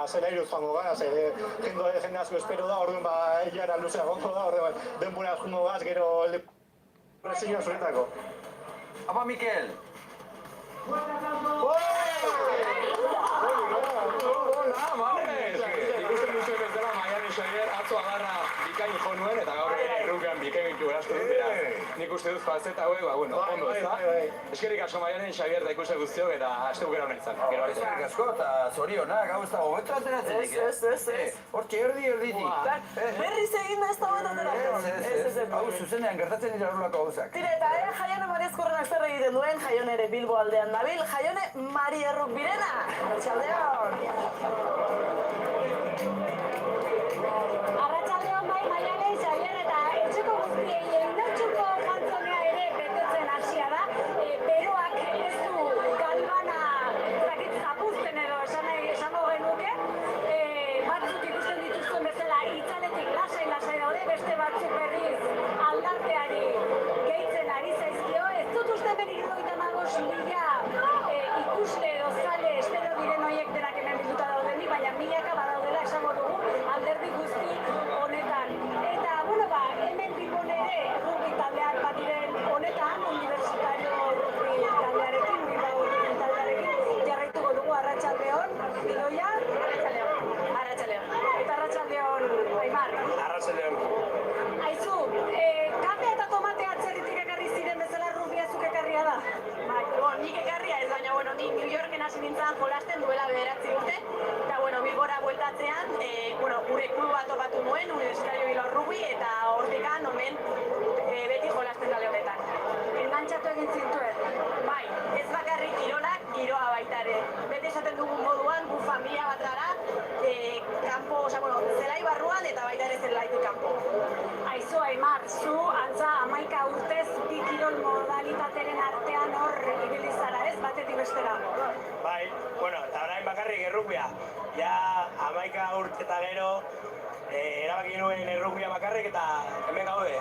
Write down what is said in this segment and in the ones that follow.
Zelairuz joango gara, jende asko espero da, orduan hilara luzea gongo da, orduan denbora joango gaz, gero presioa zuretako. Apa, Mikel! Hola, Manes! Ikusten duzuen ez dela Maialen Xavier atzo agarra bikain jo nuen eta gaur errukean bikain ditu eraztu dut, beraz. Nik uste dut falzeta hauek, ondo ez da? Eskerrik asko Maialen Xavier da ikuste guztiok eta aste bukera honetan izan. Eskerrik asko eta zorionak, hau ez dago momentu ateratzenik, Ez. Hortxe erditik. Berriz egin da ez da momentu aterako. Hau zuzenean gertatzen dira horrelako gauzak. Tira, eta Jaione Mariazkorrenak zer egiten duen, Jaione ere Bilbo aldean dabil, Jaione Mari Errukbirena. Arratsaldeon. Arratsaldeon bai Maialen Xavier eta etxeko guztiei indartsuko kantzonea ere betetzen hasia da. Beroak ez du galbana zapuzten edo esango genuke. Batzuk ikusten dituzuen bezala itzaletik lasai daude, beste batzuk berriz aldarteari gehitzen ari zaizkio. Ez dut uste beri 75.000 ikusle edo zale espero diren horiek denak hemen bilduta daudenik, baina milaka badaudela esango dugu alderdi guzti honetan. Eta, hemen Bilbon ere rugby taldeak bat diren honetan, Universitario rugby taldearekin, Bilbao rugby taldearekin, jarraituko dugu Arratsaldeon, Bidoia, Arratsaldeon. Eta Arratsaldeon, Aimar. Arratsaldeon. Aizu, kafe eta tomate atzerritik ekarri ziren bezala rugbia zuk ekarria da? Nik ekarria ez, baina, nik New Yorken hasi nintzen jolasten duela 9 urte, eta, Bilbora bueltatzean, gure kluba topatu nuen, Universitario Bilbao Rugby, eta hortikan, omen, beti jolasten dale honetan. Engantxatu egin zintuen? Bai, ez bakarrik kirolak, giroa baita ere. Beti esaten dugun moduan, gu familia bat gara, kanpo, zelai barruan eta baita ere zelaitik kanpo. Aizu, Aimar, zu antza 11 urtez bi kirol modalitateren artean hor ibili zara ez, batetik bestera. Bai, eta orain bakarrik errugbia. Ja, 11 urte eta gero, erabaki nuen errugbia bakarrik eta hemen gaude.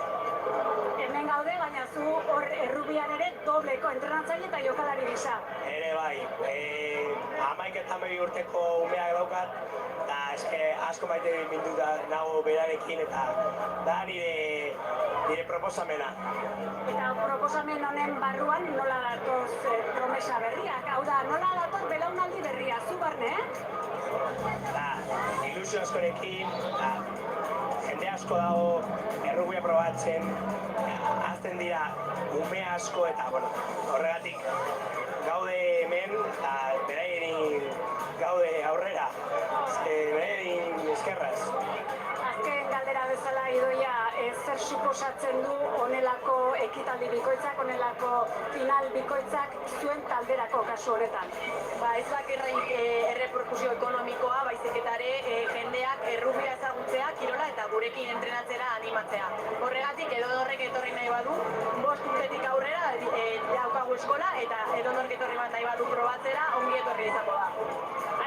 Hemen gaude, baina zu hor errubian ere dobleko entrenatzaile eta jokalari gisa. Ere bai, 11 eta 12 urteko umeak daukat, eta eske asko maite minduta nago berarekin eta da nire proposamena. Eta proposamen honen barruan nola datoz promesa berriak? Hau da, nola datoz belaunaldi berria, zu barne, Ilusio askorekin, jende asko dago errugbia probatzen, hazten dira ume asko eta, horregatik gaude hemen eta beraien gaude aurrera, beraien eskerraz. Azken galdera bezala Idoia, zer suposatzen du honelako ekitaldi bikoitzak, honelako final bikoitzak zuen talderako kasu honetan? Ez bakarrik erreperkusio ekonomikoa, baizik eta ere jendeak errugbia ezagutzea, kirola eta gurekin entrenatzera animatzea. Horregatik edodorrek etorri nahi badu, 5 urtetik aurrera daukagu eskola eta edodorrek etorri bat nahi badu probatzera, ongi etorri izango da.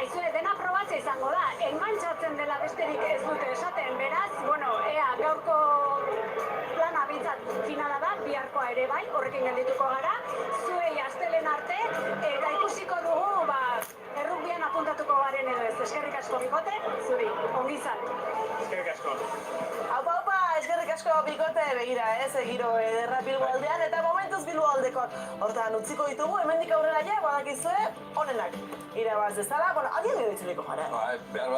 Aizue, dena probatzea izango da, engantxatzen dela besterik ez dute esaten, beraz, ea gaurko plana bintzat finala da, biharkoa ere bai, horrekin geldituko gara, zuei astelehen arte, eta ikusiko dugu, errugbian apuntatuko garen edo ez. Eskerrik asko Bikote, zuri, ongi izan. Eskerrik asko. Aupa, eskerrik asko Bikote, begira, giro ederra Bilbo aldean, eta momentuz Bilbo aldekon. Hortan utziko ditugu, hemendik aurrera badakizue, honenak. Irabaz dezala, adian edo itzuliko gara.